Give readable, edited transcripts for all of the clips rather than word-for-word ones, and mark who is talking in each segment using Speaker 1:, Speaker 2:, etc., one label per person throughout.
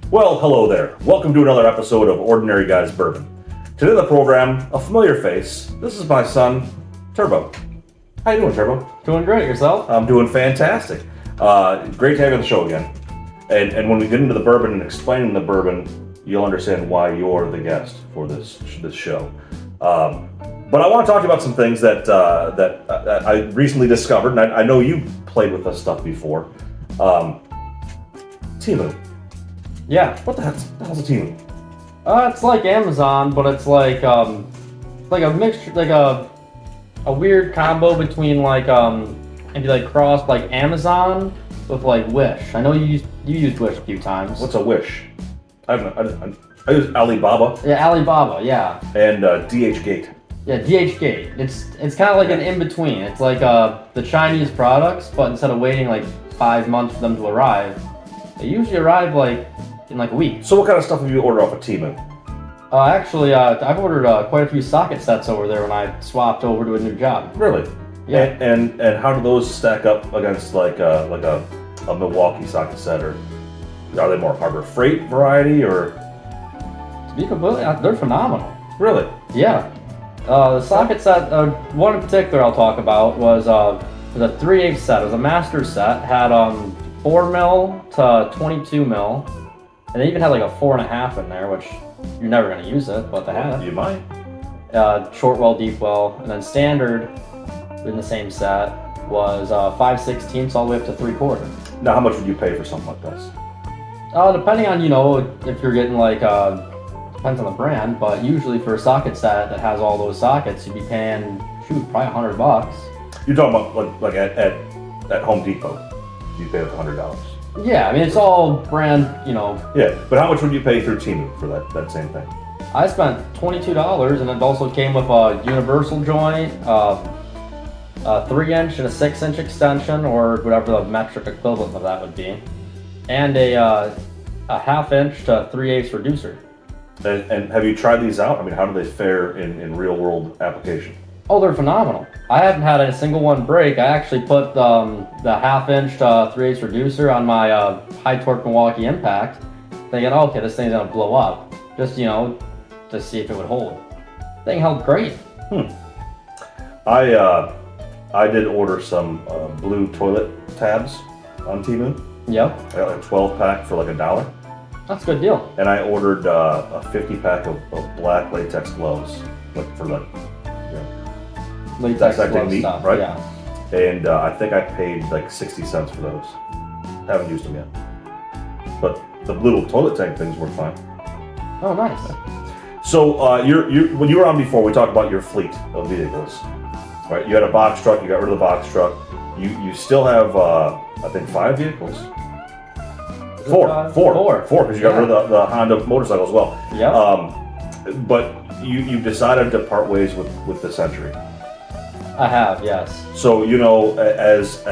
Speaker 1: Well, hello there. Welcome to another episode of Ordinary Guys Bourbon. Today on the program, a familiar face. This is my son, Turbo. How you doing, Turbo?
Speaker 2: Doing great. Yourself?
Speaker 1: I'm doing fantastic. Great to have you on the show again. And when we get into the bourbon and explaining the bourbon, you'll understand why you're the guest for this show. But I want to talk to you about some things that I recently discovered, and I know you played with this stuff before. Timu.
Speaker 2: Yeah.
Speaker 1: What the hell's a Timu?
Speaker 2: It's like Amazon, but it's like a mixture, like a weird combo between maybe like crossed like Amazon with like Wish. I know you used Wish a few times.
Speaker 1: What's a Wish? I use Alibaba.
Speaker 2: Yeah, Alibaba. Yeah.
Speaker 1: And DHgate.
Speaker 2: Yeah, DHgate. It's kind of like an in between. It's like the Chinese products, but instead of waiting like 5 months for them to arrive, they usually arrive like in like a week.
Speaker 1: So what kind of stuff have you ordered off of Timu?
Speaker 2: Actually, I've ordered quite a few socket sets over there when I swapped over to a new job.
Speaker 1: Really?
Speaker 2: Yeah.
Speaker 1: And how do those stack up against like a Milwaukee socket set, or are they more Harbor Freight variety, or?
Speaker 2: To be completely honest, they're phenomenal.
Speaker 1: Really?
Speaker 2: Yeah. The socket set, one in particular I'll talk about was a 3/8 set. It was a master set. Had 4 mil to 22 mil, and they even had like a 4.5 in there, which you're never going to use it, but they had it.
Speaker 1: You might.
Speaker 2: Short well, deep well, and then standard in the same set was 5/16 all the way up to 3/4.
Speaker 1: Now, how much would you pay for something like this?
Speaker 2: Depending on if you're getting like depends on the brand, but usually for a socket set that has all those sockets, you'd be paying probably $100.
Speaker 1: You're talking about like at Home Depot, you pay like $100.
Speaker 2: Yeah, I mean it's all brand,
Speaker 1: Yeah, but how much would you pay through Timu for that same thing?
Speaker 2: I spent $22, and it also came with a universal joint, a 3-inch and a 6-inch extension, or whatever the metric equivalent of that would be, and a 1/2-inch to 3/8 reducer.
Speaker 1: And have you tried these out? I mean, how do they fare in real world application?
Speaker 2: Oh, they're phenomenal. I haven't had a single one break. I actually put the 1/2-inch to 3/8 reducer on my high torque Milwaukee Impact, thinking, okay, this thing's gonna blow up, just to see if it would hold. Thing held great.
Speaker 1: I did order some blue toilet tabs on Timu.
Speaker 2: Yep,
Speaker 1: I got like a 12-pack for like $1.
Speaker 2: that's a good deal.
Speaker 1: And I ordered a 50-pack of black latex gloves, like for like,
Speaker 2: Latex
Speaker 1: dissecting
Speaker 2: glove
Speaker 1: meat,
Speaker 2: stuff,
Speaker 1: right?
Speaker 2: Yeah.
Speaker 1: And I think I paid like 60 cents for those. Haven't used them yet. But the little toilet tank things work fine.
Speaker 2: Oh, nice.
Speaker 1: So when you were on before, we talked about your fleet of vehicles, right? You had a box truck. You got rid of the box truck. You still have I think 5 vehicles. Four, because you got rid of the Honda motorcycle as well.
Speaker 2: Yeah.
Speaker 1: But you decided to part ways with the Century.
Speaker 2: I have, yes.
Speaker 1: So as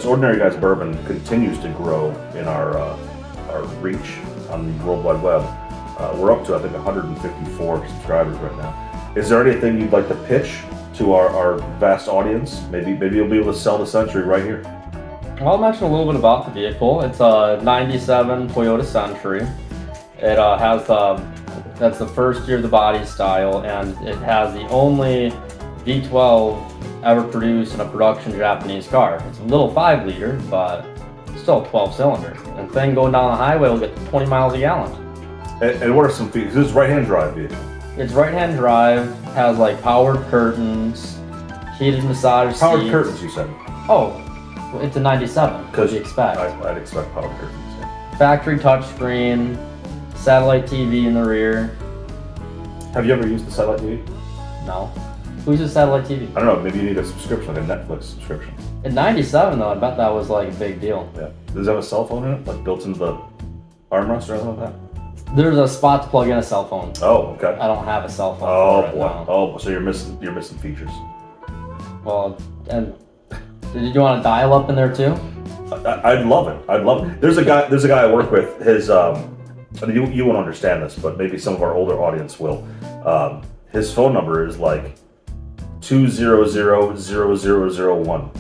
Speaker 1: Ordinary Guys Bourbon continues to grow in our reach on the World Wide Web, we're up to I think 154 subscribers right now. Is there anything you'd like to pitch to our vast audience? Maybe you'll be able to sell the Century right here.
Speaker 2: Well, I'll mention a little bit about the vehicle. It's a 97 Toyota Century. It that's the first year of the body style, and it has the only V12 ever produced in a production Japanese car. It's a little 5-liter, but still 12 cylinders. And thing going down the highway will get 20 miles a gallon.
Speaker 1: And what are some features? This is right-hand drive vehicle.
Speaker 2: It's right-hand drive, has like powered curtains, heated massage seats.
Speaker 1: Powered curtains, you said?
Speaker 2: Oh, well, it's a 97. What do you expect?
Speaker 1: I'd expect powered curtains. Yeah.
Speaker 2: Factory touchscreen, satellite TV in the rear.
Speaker 1: Have you ever used the satellite TV?
Speaker 2: No. Who uses satellite TV?
Speaker 1: I don't know. Maybe you need a subscription, like a Netflix subscription.
Speaker 2: In 97 though, I bet that was like a big deal.
Speaker 1: Yeah. Does it have a cell phone in it, like built into the armrest or anything like that?
Speaker 2: There's a spot to plug in a cell phone.
Speaker 1: Oh, okay.
Speaker 2: I don't have a cell phone.
Speaker 1: Oh
Speaker 2: for it,
Speaker 1: boy.
Speaker 2: no.
Speaker 1: Oh, so you're missing features.
Speaker 2: Well, and did you want to dial up in there too?
Speaker 1: I'd love it. There's a guy I work with. His you won't understand this, but maybe some of our older audience will. His phone number is like 2000001.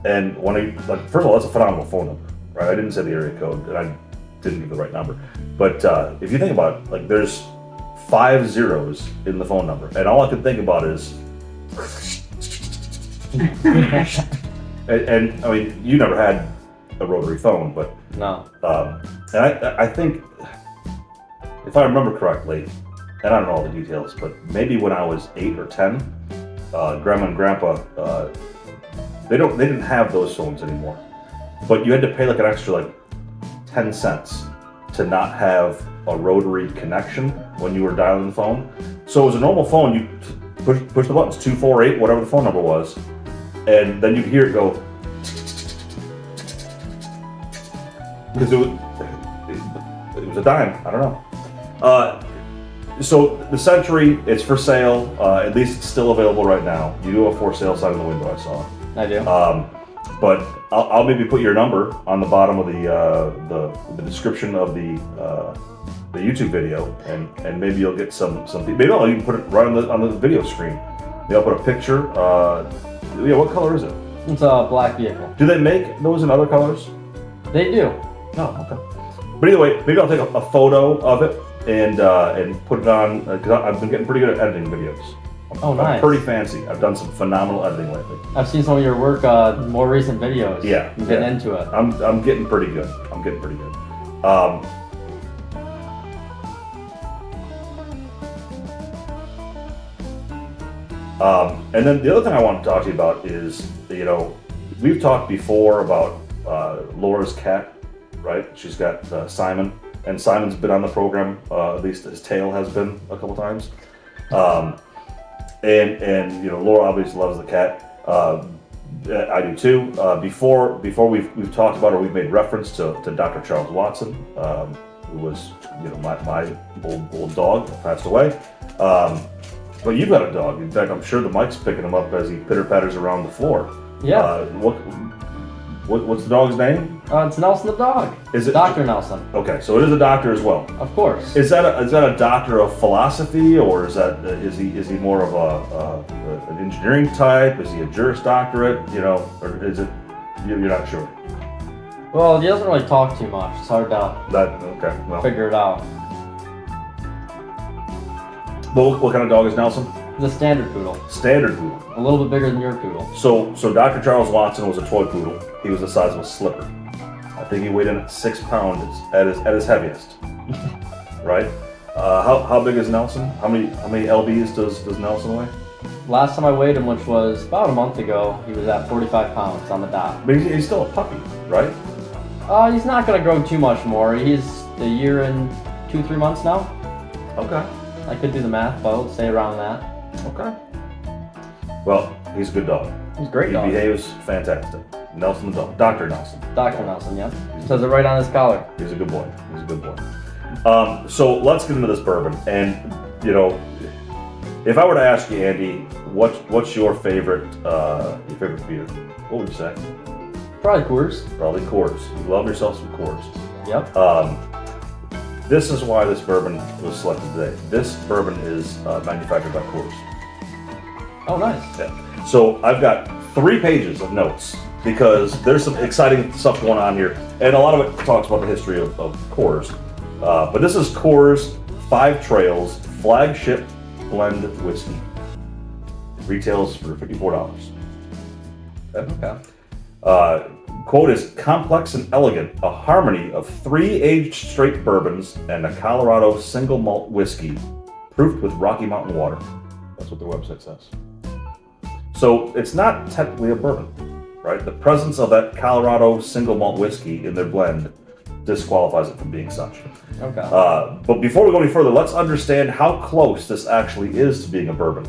Speaker 1: And when first of all, that's a phenomenal phone number, right? I didn't say the area code, and I didn't give the right number. But if you think about it, like there's 5 zeros in the phone number, and all I could think about is, and I mean, you never had a rotary phone, but
Speaker 2: No.
Speaker 1: and I think, if I remember correctly, and I don't know all the details, but maybe when I was 8 or 10, Grandma and Grandpa, they didn't have those phones anymore, but you had to pay like an extra like 10 cents to not have a rotary connection when you were dialing the phone. So it was a normal phone. You push the buttons, 248, whatever the phone number was, and then you'd hear it go. Because it was a dime. I don't know. So the Century, it's for sale. At least it's still available right now. You do have a for sale sign in the window. I saw.
Speaker 2: I do.
Speaker 1: But I'll maybe put your number on the bottom of the description of the YouTube video, and maybe you'll get some. Maybe I'll even put it right on the video screen. Maybe I'll put a picture. Yeah, what color is it?
Speaker 2: It's a black vehicle.
Speaker 1: Do they make those in other colors?
Speaker 2: They do.
Speaker 1: Oh, okay. But either way, maybe I'll take a photo of it and put it on, because I've been getting pretty good at editing videos.
Speaker 2: Oh, nice.
Speaker 1: I'm pretty fancy. I've done some phenomenal editing lately.
Speaker 2: I've seen some of your work, more recent videos.
Speaker 1: Yeah.
Speaker 2: I'm getting into it.
Speaker 1: I'm getting pretty good. And then the other thing I want to talk to you about is, we've talked before about Laura's cat, right? She's got Simon, and Simon's been on the program, at least his tail has been a couple times. And Laura obviously loves the cat. I do too. Before we've talked about, or we've made reference to Dr. Charles Watson, who was my old dog, passed away. But you've got a dog. In fact, I'm sure the mic's picking him up as he pitter patters around the floor.
Speaker 2: Yeah.
Speaker 1: What's the dog's name?
Speaker 2: It's Nelson the dog.
Speaker 1: Is it
Speaker 2: Dr. Nelson?
Speaker 1: Okay, so it is a doctor as well.
Speaker 2: Of course.
Speaker 1: Is that a doctor of philosophy, or is he more of an engineering type? Is he a Juris Doctorate? Or is it? You're not sure.
Speaker 2: Well, he doesn't really talk too much. It's hard to figure it out.
Speaker 1: What kind of dog is Nelson?
Speaker 2: The standard poodle.
Speaker 1: Standard poodle.
Speaker 2: A little bit bigger than your poodle.
Speaker 1: So Dr. Charles Watson was a toy poodle. He was the size of a slipper. I think he weighed in at 6 pounds at his heaviest. Right? How big is Nelson? How many lbs does Nelson weigh?
Speaker 2: Last time I weighed him, which was about a month ago, he was at 45 pounds on the dot.
Speaker 1: But he's still a puppy, right?
Speaker 2: He's not going to grow too much more. He's a year and 2-3 months now.
Speaker 1: Okay.
Speaker 2: I could do the math, but I'll say around that.
Speaker 1: Okay. Well, he's a good dog.
Speaker 2: He's a great dog.
Speaker 1: He behaves fantastic. Nelson the dog. Dr. Nelson.
Speaker 2: Dr. Nelson, yeah. Says it right on his collar.
Speaker 1: He's a good boy. So let's get into this bourbon. And, if I were to ask you, Andy, what's your favorite beer? What would you say?
Speaker 2: Probably Coors.
Speaker 1: Probably Coors. You love yourself some Coors.
Speaker 2: Yep.
Speaker 1: This is why this bourbon was selected today. This bourbon is manufactured by Coors.
Speaker 2: Oh, nice.
Speaker 1: Yeah. So I've got 3 pages of notes because there's some exciting stuff going on here, and a lot of it talks about the history of Coors. But this is Coors 5 Trails Flagship Blend Whiskey. It retails for $54.
Speaker 2: Okay.
Speaker 1: Quote is complex and elegant, a harmony of 3 aged straight bourbons and a Colorado single malt whiskey, proofed with Rocky Mountain water. That's what their website says. So it's not technically a bourbon, right? The presence of that Colorado single malt whiskey in their blend disqualifies it from being such.
Speaker 2: Okay.
Speaker 1: But before we go any further, let's understand how close this actually is to being a bourbon.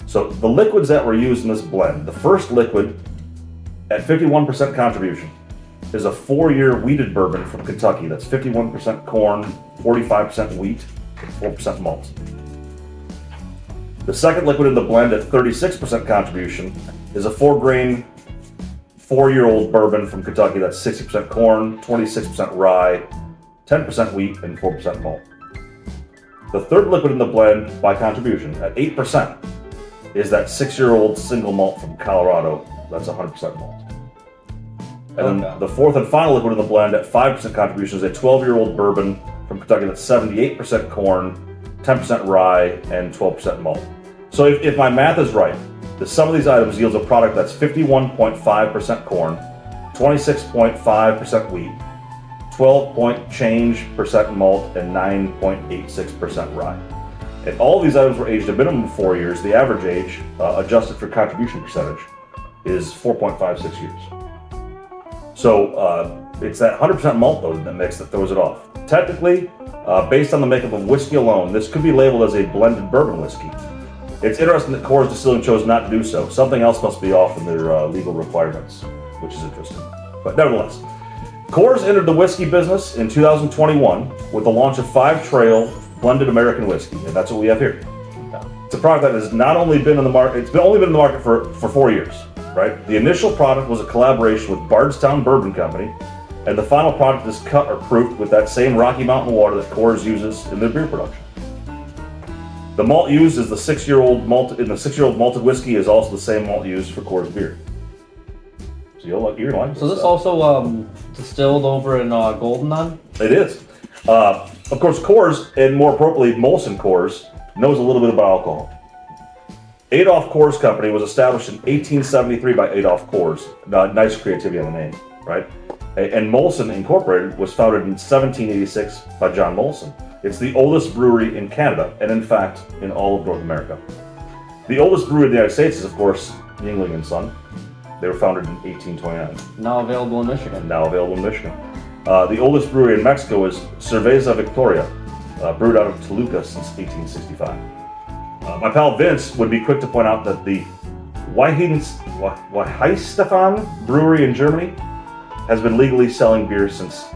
Speaker 1: So the liquids that were used in this blend, the first liquid at 51% contribution is a 4-year wheated bourbon from Kentucky. That's 51% corn, 45% wheat, 4% malt. The second liquid in the blend at 36% contribution is a 4-grain, 4-year-old bourbon from Kentucky. That's 60% corn, 26% rye, 10% wheat, and 4% malt. The third liquid in the blend by contribution at 8% is that 6-year-old single malt from Colorado. That's 100% malt. And then the fourth and final liquid in the blend at 5% contribution is a 12-year-old bourbon from Kentucky that's 78% corn, 10% rye, and 12% malt. So if my math is right, the sum of these items yields a product that's 51.5% corn, 26.5% wheat, 12% malt, and 9.86% rye. And all these items were aged a minimum of 4 years. The average age, adjusted for contribution percentage, is 4.56 years. So it's that 100% malt though that mix that throws it off. Technically, based on the makeup of whiskey alone, this could be labeled as a blended bourbon whiskey. It's interesting that Coors Distilling chose not to do so. Something else must be off in their legal requirements, which is interesting. But nevertheless, Coors entered the whiskey business in 2021 with the launch of 5 Trail blended American whiskey, and that's what we have here. It's a product that has not only been in the market, it's only been in the market for 4 years, right? The initial product was a collaboration with Bardstown Bourbon Company, and the final product is cut or proofed with that same Rocky Mountain water that Coors uses in their beer production. The malt used is the 6-year-old malted whiskey is also the same malt used for Coors beer. So you're gonna like this.
Speaker 2: So this also distilled over in Golden then?
Speaker 1: It is. Of course, Coors, and more appropriately Molson Coors, knows a little bit about alcohol. Adolph Coors Company was established in 1873 by Adolph Coors. Nice creativity on the name, right? And Molson Incorporated was founded in 1786 by John Molson. It's the oldest brewery in Canada, and in fact, in all of North America. The oldest brewery in the United States is, of course, Yuengling & Son. They were founded in 1829.
Speaker 2: Now available in Michigan.
Speaker 1: The oldest brewery in Mexico is Cerveza Victoria, brewed out of Toluca since 1865. My pal Vince would be quick to point out that the Weihenstephan brewery in Germany has been legally selling beer since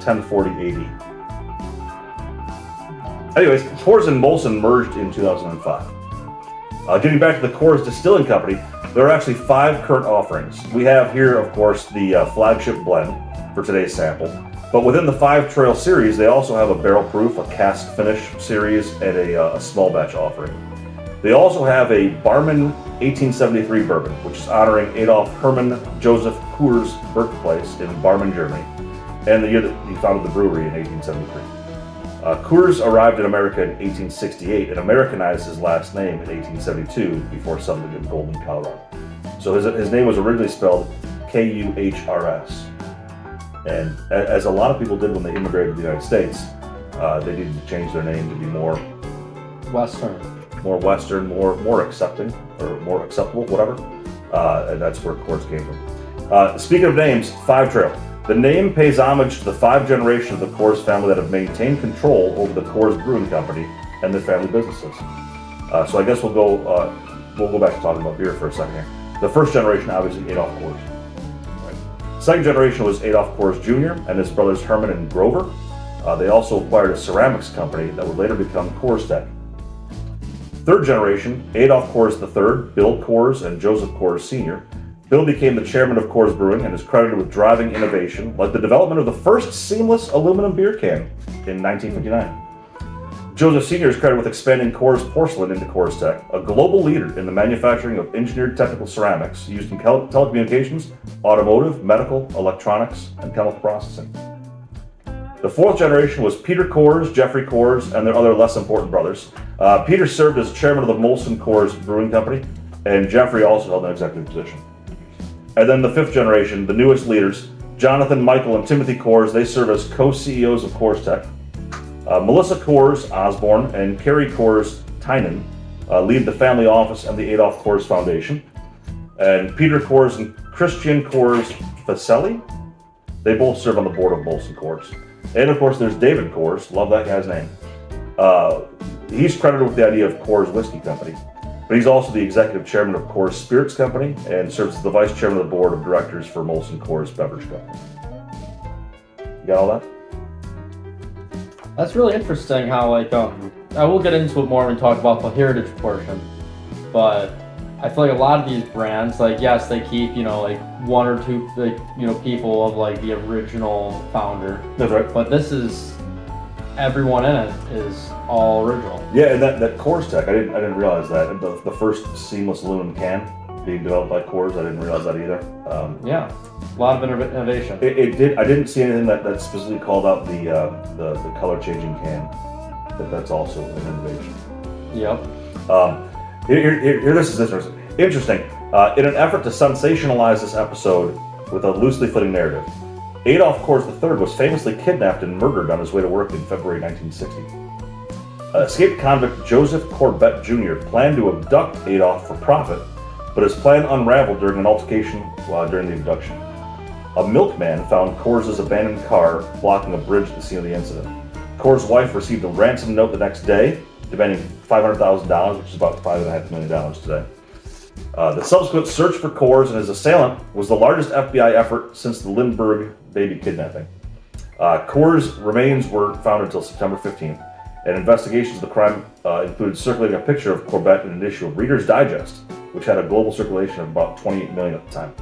Speaker 1: 1040 AD. Anyways, Coors and Molson merged in 2005. Getting back to the Coors Distilling Company, there are actually 5 current offerings. We have here, of course, the flagship blend for today's sample. But within the 5 Trail series, they also have a barrel proof, a cask finish series, and a small batch offering. They also have a Barmen 1873 bourbon, which is honoring Adolf Hermann Joseph Coors' birthplace in Barmen, Germany, and the year that he founded the brewery in 1873. Coors arrived in America in 1868 and Americanized his last name in 1872 before settling in Golden, Colorado. So his name was originally spelled Kuhrs. And as a lot of people did when they immigrated to the United States, they needed to change their name to be more
Speaker 2: Western,
Speaker 1: more accepting, or more acceptable, whatever. And that's where Coors came from. Speaking of names, 5 Trail. The name pays homage to the 5 generations of the Coors family that have maintained control over the Coors Brewing Company and their family businesses. So I guess we'll go back to talking about beer for a second here. The first generation, obviously, Adolph Coors. Right. Second generation was Adolph Coors Jr. and his brothers Herman and Grover. They also acquired a ceramics company that would later become Coors Tech. Third generation, Adolph Coors III, Bill Coors, and Joseph Coors Sr. Bill became the chairman of Coors Brewing and is credited with driving innovation, like the development of the first seamless aluminum beer can in 1959. Joseph Sr. is credited with expanding Coors porcelain into Coors Tech, a global leader in the manufacturing of engineered technical ceramics used in telecommunications, automotive, medical, electronics, and chemical processing. The fourth generation was Peter Coors, Jeffrey Coors, and their other less important brothers. Peter served as chairman of the Molson Coors Brewing Company, and Jeffrey also held an executive position. And then the fifth generation, the newest leaders, Jonathan, Michael, and Timothy Coors, they serve as co-CEOs of Coors Tech. Melissa Coors Osborne and Carrie Coors Tynan lead the family office and the Adolph Coors Foundation. And Peter Coors and Christian Coors Facelli, they both serve on the board of Molson Coors. And of course, there's David Coors, love that guy's name. He's credited with the idea of Coors Whiskey Company, but he's also the executive chairman of Coors Spirits Company and serves as the vice chairman of the board of directors for Molson Coors Beverage Company. You got all that?
Speaker 2: That's really interesting how, like, I will get into it more when we talk about the heritage portion, but I feel like a lot of these brands, like, yes, they keep, like, one or two, like, people of, like, the original founder.
Speaker 1: That's right.
Speaker 2: But this is, everyone in it is all original.
Speaker 1: Yeah, and that Coors Tech, I didn't realize that. The first seamless aluminum can, being developed by Coors. I didn't realize that either.
Speaker 2: Yeah, a lot of innovation.
Speaker 1: It did. I didn't see anything that specifically called out the color changing can. That's also an innovation.
Speaker 2: Yep.
Speaker 1: Here, this is interesting. In an effort to sensationalize this episode with a loosely fitting narrative, Adolf Coors III was famously kidnapped and murdered on his way to work in February 1960. Escaped convict Joseph Corbett Jr. planned to abduct Adolf for profit, but his plan unraveled during an altercation during the abduction. A milkman found Coors' abandoned car blocking a bridge at the scene of the incident. Coors' wife received a ransom note the next day, demanding $500,000, which is about $5.5 million today. The subsequent search for Coors and his assailant was the largest FBI effort since the Lindbergh baby kidnapping. Coors' remains were found until September 15th, and investigations of the crime included circulating a picture of Corbett in an issue of Reader's Digest, which had a global circulation of about 28 million at the time.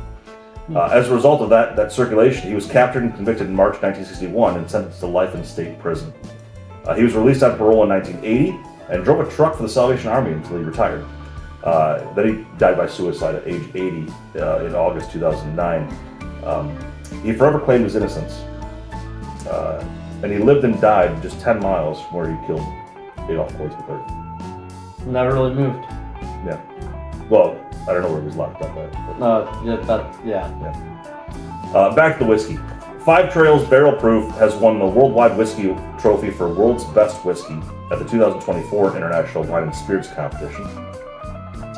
Speaker 1: As a result of that circulation, he was captured and convicted in March 1961 and sentenced to life in state prison. He was released on parole in 1980 and drove a truck for the Salvation Army until he retired. Then he died by suicide at age 80 in August 2009. He forever claimed his innocence. And he lived and died just 10 miles from where he killed Adolf Coors III.
Speaker 2: Never really moved.
Speaker 1: Yeah. Well, I don't know where he was locked up at.
Speaker 2: Yeah.
Speaker 1: Back to the whiskey. Five Trails Barrel Proof has won the Worldwide Whiskey Trophy for World's Best Whiskey at the 2024 International Wine and Spirits Competition.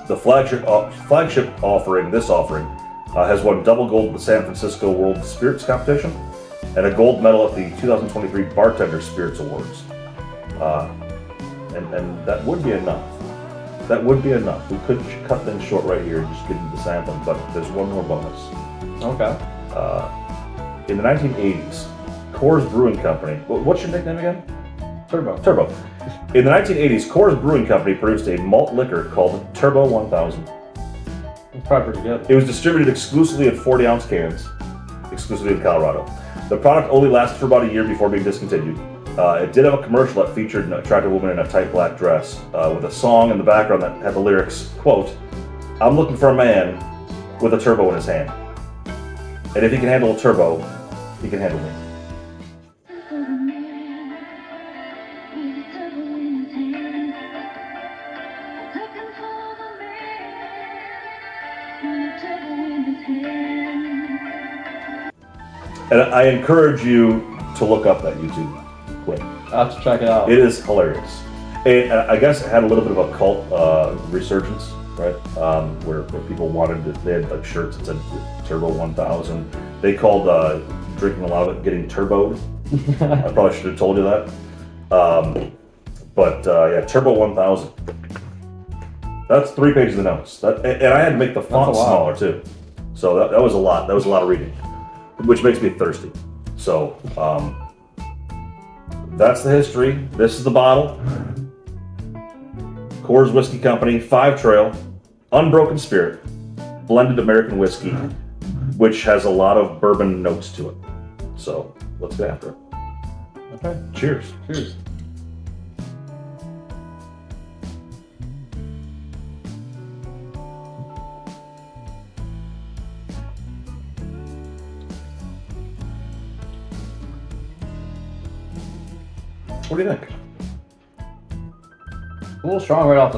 Speaker 1: The flagship offering, has won double gold at the San Francisco World Spirits Competition and a gold medal at the 2023 Bartender Spirits Awards. And that would be enough. We could cut things short right here and just get into the sampling, but there's one more bonus.
Speaker 2: Okay.
Speaker 1: In the 1980s, Coors Brewing Company, what's your nickname again?
Speaker 2: Turbo.
Speaker 1: In the 1980s, Coors Brewing Company produced a malt liquor called Turbo 1000.
Speaker 2: It's probably pretty good.
Speaker 1: It was distributed exclusively in 40-ounce cans, exclusively in Colorado. The product only lasted for about a year before being discontinued. It did have a commercial that featured an attractive woman in a tight black dress with a song in the background that had the lyrics, quote, "I'm looking for a man with a turbo in his hand. And if he can handle a turbo, he can handle me." And I encourage you to look up that YouTube clip.
Speaker 2: I'll have to check it out.
Speaker 1: It is hilarious. And I guess it had a little bit of a cult resurgence, right? Where people they had like shirts that said Turbo 1000. They called drinking a lot of it getting turboed. I probably should have told you that. But Turbo 1000. That's 3 pages of notes. And I had to make the font smaller too. So that was a lot. That was a lot of reading, which makes me thirsty. So that's the history. This is the bottle. Coors Whiskey Company, 5 Trail, Unbroken Spirit, blended American whiskey, which has a lot of bourbon notes to it. So let's get after it.
Speaker 2: Okay.
Speaker 1: Cheers.
Speaker 2: Cheers.
Speaker 1: What do you think?
Speaker 2: A little strong right off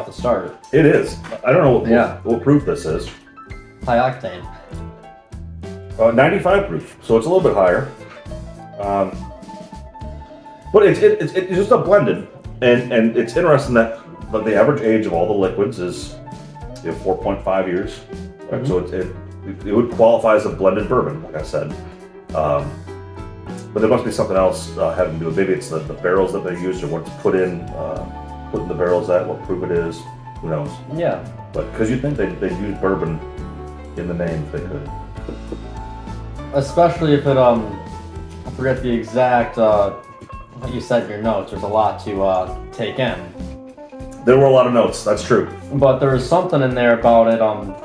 Speaker 2: the start.
Speaker 1: It is. I don't know what proof this is.
Speaker 2: High octane.
Speaker 1: 95 proof, so it's a little bit higher. But it's just a blended, and it's interesting that the average age of all the liquids is 4.5 years. Right? Mm-hmm. So it would qualify as a blended bourbon, like I said. But there must be something else having to do with maybe it's the barrels that they used or what's put in the barrels at, what proof it is. Who knows?
Speaker 2: Yeah.
Speaker 1: But because you'd think they'd use bourbon in the name if they could.
Speaker 2: Especially if it I forget the exact what you said in your notes. There's a lot to take in.
Speaker 1: There were a lot of notes. That's true.
Speaker 2: But there was something in there about it. I'm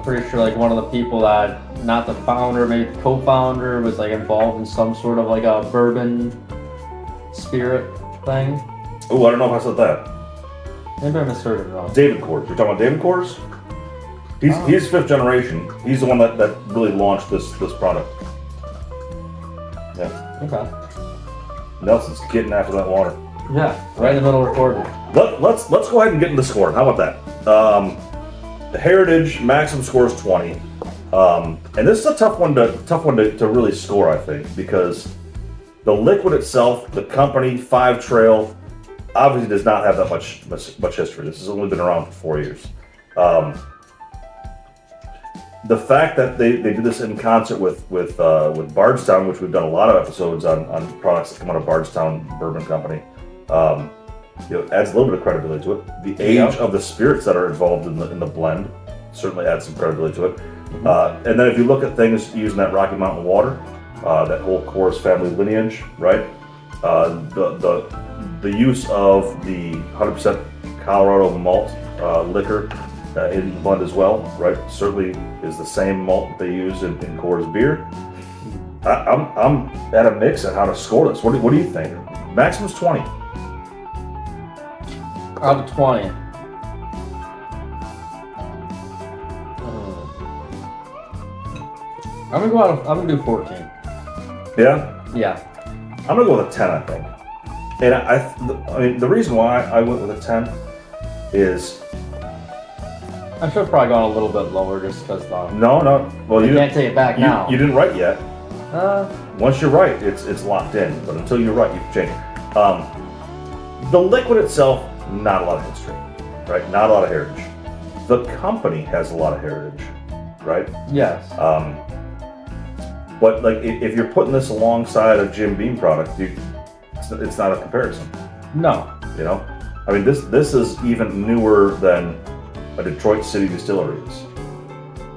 Speaker 2: pretty sure like one of the people that, not the founder, maybe the co-founder, was like involved in some sort of like a bourbon spirit thing.
Speaker 1: Oh, I don't know if I said that.
Speaker 2: Maybe I misheard it wrong.
Speaker 1: David Coors. You're talking about David Coors? He's fifth generation. He's the one that really launched this product. Yeah.
Speaker 2: Okay.
Speaker 1: Nelson's getting after that water.
Speaker 2: Yeah, right in the middle of recording.
Speaker 1: Let's go ahead and get into the score. How about that? The Heritage maximum score is 20. And this is a tough one to really score, I think, because the liquid itself, the company, 5 Trail, obviously does not have that much history. This has only been around for 4 years. The fact that they did this in concert with Bardstown, which we've done a lot of episodes on products that come out of Bardstown Bourbon Company, adds a little bit of credibility to it. The age of the spirits that are involved in the blend certainly adds some credibility to it. And then if you look at things using that Rocky Mountain water, that whole Coors family lineage, right? The use of the 100% Colorado malt liquor in the blend as well, right? Certainly is the same malt that they use in Coors beer. I'm at a mix on how to score this. What do you think? Maximum's 20.
Speaker 2: Out of 20. I'm gonna do 14.
Speaker 1: Yeah?
Speaker 2: Yeah.
Speaker 1: I'm gonna go with a 10, I think. And I mean, the reason why I went with a 10 is...
Speaker 2: I should have probably gone a little bit lower just because
Speaker 1: No. Well,
Speaker 2: you can't take it back now.
Speaker 1: You didn't write yet.
Speaker 2: Uh,
Speaker 1: Once you're right, it's locked in. But until you're right, you can change it. The liquid itself, not a lot of history, right? Not a lot of heritage. The company has a lot of heritage, right?
Speaker 2: yes.
Speaker 1: But like, if you're putting this alongside a Jim Beam product, it's not a comparison.
Speaker 2: No.
Speaker 1: You know, I mean, this is even newer than a Detroit City distillery is.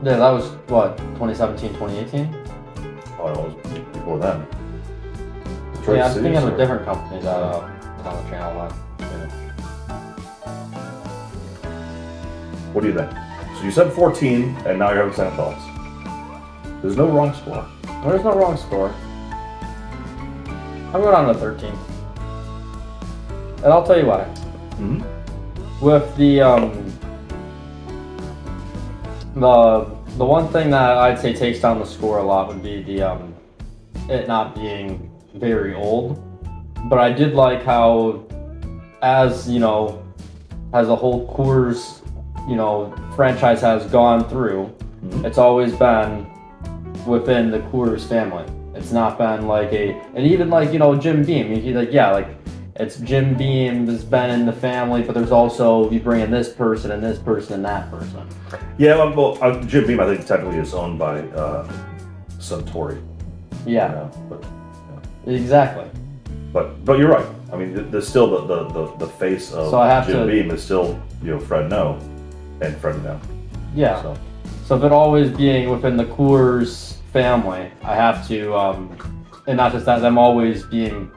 Speaker 2: Yeah, that was what, 2017, 2018?
Speaker 1: Oh, it was before then. Detroit
Speaker 2: Yeah, I'm
Speaker 1: City
Speaker 2: thinking of a
Speaker 1: distillery.
Speaker 2: different company that on the channel.
Speaker 1: What do you think? So you said 14, and now you're having second thoughts. There's no wrong score.
Speaker 2: There's no wrong score. I'm going on to 13. And I'll tell you why.
Speaker 1: Mm-hmm.
Speaker 2: With the one thing that I'd say takes down the score a lot would be the it not being very old. But I did like how, as you know, as a whole Coors, franchise has gone through, it's always been within the Coors family. It's not been like and even like, Jim Beam, it's Jim Beam has been in the family, but there's also, you bring in this person and this person and that person.
Speaker 1: Yeah, well, Jim Beam, I think technically is owned by Suntory.
Speaker 2: Yeah.
Speaker 1: But
Speaker 2: Exactly.
Speaker 1: you're right. I mean, there's still the face of
Speaker 2: So I have
Speaker 1: Jim
Speaker 2: to-
Speaker 1: Beam is still Fred No and Fred No.
Speaker 2: Yeah. So if it always being within the Coors family, I have to, and not just that, them always being,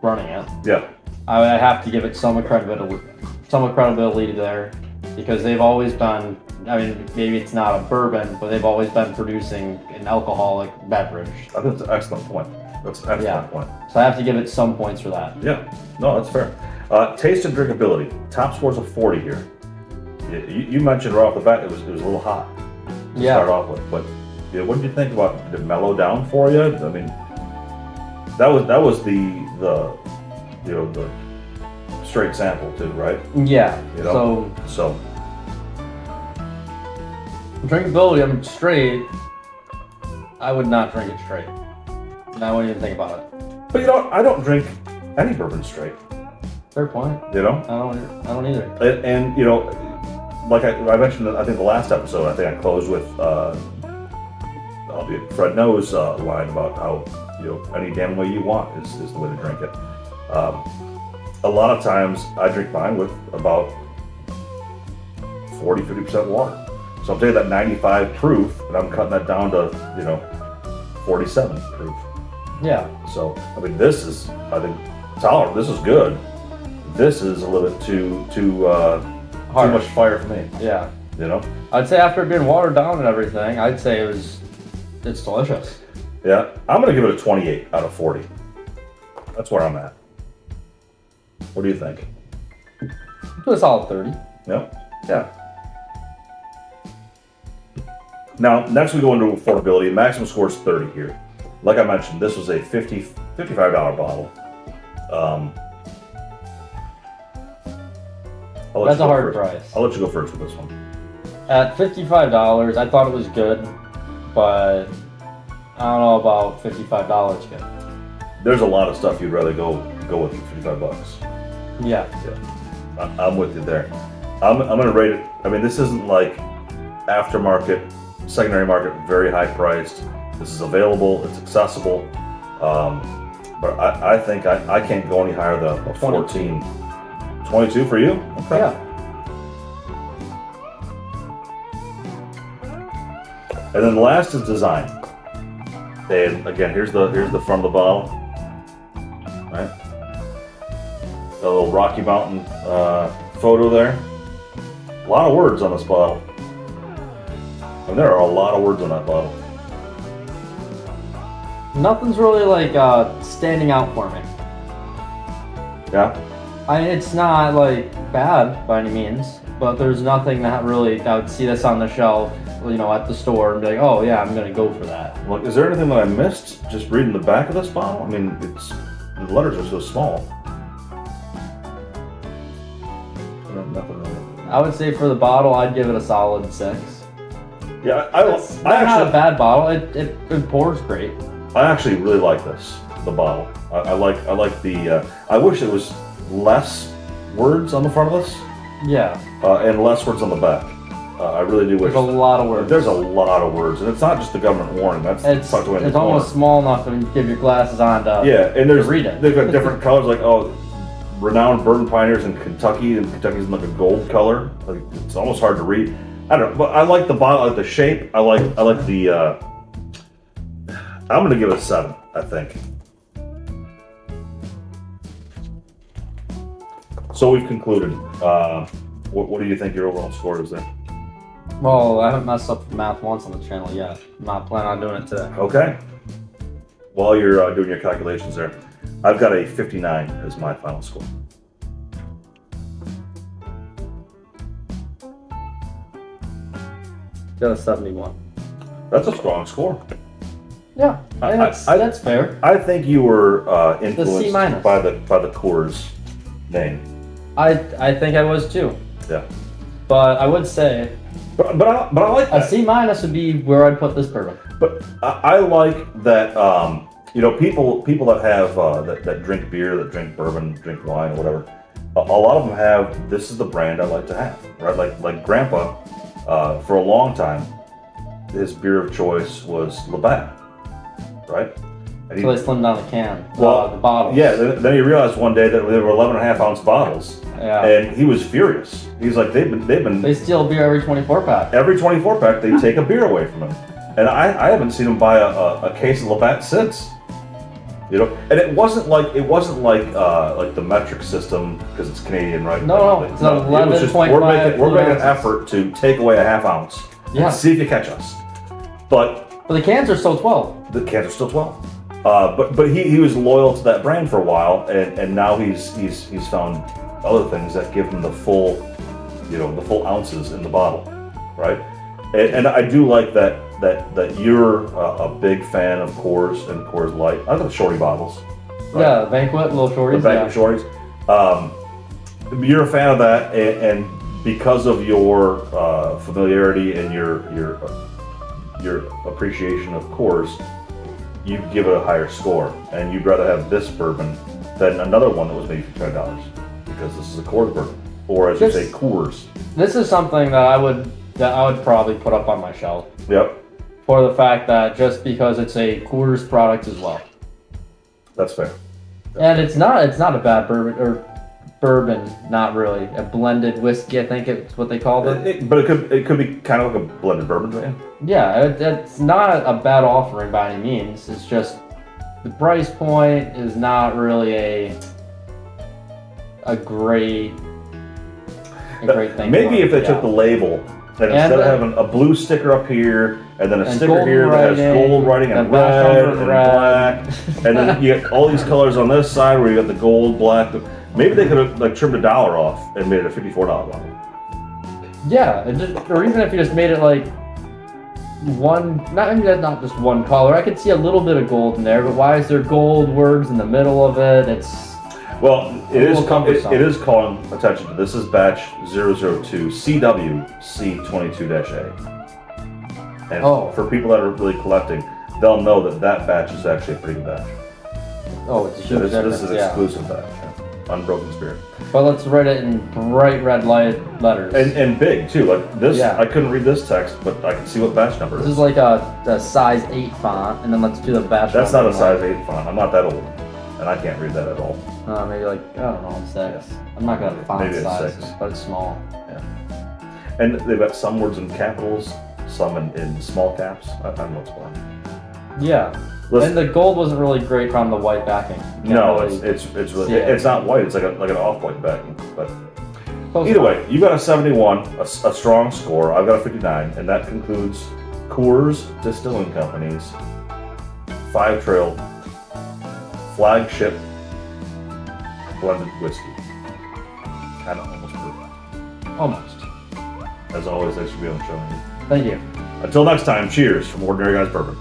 Speaker 2: running it.
Speaker 1: Yeah.
Speaker 2: I have to give it some credibility there, because they've always been. I mean, maybe it's not a bourbon, but they've always been producing an alcoholic beverage.
Speaker 1: I think that's an excellent point. That's an excellent point.
Speaker 2: So I have to give it some points for that.
Speaker 1: Yeah. No, that's fair. Taste and drinkability. Top scores of 40 here. You mentioned right off the bat it was a little hot to start off with, but what did you think about? Did it mellow down for you? I mean, that was the straight sample too, right?
Speaker 2: Yeah.
Speaker 1: So
Speaker 2: Drinkability, I'm straight. I would not drink it straight. And I wouldn't even think about it.
Speaker 1: But I don't drink any bourbon straight.
Speaker 2: Fair point.
Speaker 1: You know?
Speaker 2: I don't either.
Speaker 1: And like I mentioned, I think the last episode, I think I closed with albeit Fred No's line about how any damn way you want is the way to drink it. A lot of times I drink mine with about 40-50% water. So I'm taking that 95 proof and I'm cutting that down to 47 proof.
Speaker 2: Yeah.
Speaker 1: So I mean, this is, I think, tolerant. This is good. This is a little bit too much fire for me.
Speaker 2: Yeah.
Speaker 1: I'd
Speaker 2: say after it being watered down and everything, I'd say it's delicious.
Speaker 1: Yeah, I'm gonna give it a 28 out of 40. That's where I'm at. What do you think?
Speaker 2: To a solid 30.
Speaker 1: Yep.
Speaker 2: Yeah.
Speaker 1: Now, next we go into affordability. Maximum score is 30 here. Like I mentioned, this was a $55 bottle.
Speaker 2: That's a hard price.
Speaker 1: I'll let you go first with this one.
Speaker 2: At $55, I thought it was good, but I don't know about $55 good.
Speaker 1: There's a lot of stuff you'd rather go with for $55.
Speaker 2: Yeah.
Speaker 1: I'm with you there. I'm gonna rate it. I mean, this isn't like aftermarket, secondary market, very high priced. This is available. It's accessible. But I think I can't go any higher than a 14. 22 for you? Okay.
Speaker 2: Yeah.
Speaker 1: And then the last is design. And again, here's the front of the bottle. Right. A little Rocky Mountain photo there. A lot of words on this bottle. And there are a lot of words on that bottle.
Speaker 2: Nothing's really like standing out for me.
Speaker 1: Yeah.
Speaker 2: It's not like bad by any means, but there's nothing that really I would see this on the shelf, at the store and be like, oh yeah, I'm gonna go for that.
Speaker 1: Look, is there anything that I missed just reading the back of this bottle? I mean, the letters are so small. Nothing really.
Speaker 2: I would say for the bottle, I'd give it a solid 6.
Speaker 1: Yeah,
Speaker 2: It's not a bad bottle. It pours great.
Speaker 1: I actually really like the bottle. I like the. I wish it was less words on the front of this.
Speaker 2: Yeah.
Speaker 1: And less words on the back. I really do wish.
Speaker 2: There's a lot of words.
Speaker 1: There's a lot of words, and it's not just the government warning. That's tucked away in the
Speaker 2: It's
Speaker 1: corner.
Speaker 2: almost small enough to give your glasses on to
Speaker 1: and
Speaker 2: to read it.
Speaker 1: They've got different colors, like renowned bourbon pioneers in Kentucky, and Kentucky's in like a gold color. Like, it's almost hard to read. I don't know, but I like the bottle, I like the shape. I like the. I'm gonna give it a 7. I think. So we've concluded. What do you think your overall score is there?
Speaker 2: Well, I haven't messed up the math once on the channel yet. I'm not planning on doing it today.
Speaker 1: Okay. While you're doing your calculations there, I've got a 59 as my final score.
Speaker 2: Got a 71.
Speaker 1: That's a strong score.
Speaker 2: Yeah, that's fair.
Speaker 1: I think you were influenced
Speaker 2: C-
Speaker 1: by the Coors name.
Speaker 2: I think I was too.
Speaker 1: Yeah.
Speaker 2: But I would say
Speaker 1: But I like that.
Speaker 2: a C- would be where I'd put this bourbon.
Speaker 1: But I like that. People that have that drink beer, that drink bourbon, drink wine, or whatever. A lot of them have. This is the brand I like to have, right? Like Grandpa, for a long time, his beer of choice was Labatt, right? And
Speaker 2: So they slimmed down the can, the bottles.
Speaker 1: Yeah. Then he realized one day that they were 11.5-ounce bottles.
Speaker 2: Yeah.
Speaker 1: And he was furious. He's like,
Speaker 2: They steal beer every 24 pack.
Speaker 1: every 24 pack they take a beer away from him, and I haven't seen him buy a case of Labatt since. And it wasn't like the metric system because it's Canadian, right?
Speaker 2: No, it's an 11.5.
Speaker 1: We're making an effort to take away a half ounce.
Speaker 2: Yeah.
Speaker 1: And see if you catch us. But
Speaker 2: the cans are still 12.
Speaker 1: the cans are still 12. But he was loyal to that brand for a while, and now he's found other things that give him the full ounces in the bottle, right? And I do like that you're a big fan of Coors and Coors Light. I like the shorty bottles. Right?
Speaker 2: Yeah, Banquet, little shorties.
Speaker 1: The Banquet shorties. You're a fan of that, and because of your familiarity and your appreciation of Coors, you give it a higher score, and you'd rather have this bourbon than another one that was maybe $55 because this is a Coors bourbon, or as you say, Coors.
Speaker 2: This is something that I would probably put up on my shelf.
Speaker 1: Yep,
Speaker 2: For the fact that just because it's a Coors product as well,
Speaker 1: that's fair.
Speaker 2: and it's not a bad bourbon, not really a blended whiskey. I think it's what they call it.
Speaker 1: But it could be kind of like a blended bourbon, right?
Speaker 2: Yeah, it's not a bad offering by any means. It's just the price point is not really a great thing.
Speaker 1: Maybe if they took the label and instead of having a blue sticker up here and then a sticker here that has gold writing and red and black, and then you get all these colors on this side where you got the gold, black. Maybe they could have like trimmed $1 off and made it a $54 bottle.
Speaker 2: Yeah, or even if you just made it like not just one color. I could see a little bit of gold in there, but why is there gold words in the middle of it?
Speaker 1: Well, it is calling attention to this is batch 002 CWC22-A. And for people that are really collecting, they'll know that batch is actually a pretty good batch.
Speaker 2: Oh, it's a huge difference.
Speaker 1: This is exclusive batch. Unbroken Spirit.
Speaker 2: But let's write it in bright red light letters.
Speaker 1: And big too. Like this, I couldn't read this text, but I can see what batch number
Speaker 2: This is like a size 8 font, and then let's do the batch.
Speaker 1: That's not a size 8 font. I'm not that old, and I can't read that at all.
Speaker 2: Maybe like I don't know, 6. Yeah. I'm not gonna font sizes, but it's small.
Speaker 1: Yeah. And they've got some words in capitals, some in small caps. I don't know what's going on.
Speaker 2: Yeah. Listen, and the gold wasn't really great on the white backing.
Speaker 1: No, really it's not white. It's like an off-white backing. But either way, you got a 71, a strong score. I've got a 59, and that concludes Coors Distilling Company's 5 Trail flagship blended whiskey. Kind of almost perfect.
Speaker 2: Almost.
Speaker 1: As always, thanks for being on the show.
Speaker 2: Thank you.
Speaker 1: Until next time, cheers from Ordinary Guys Bourbon.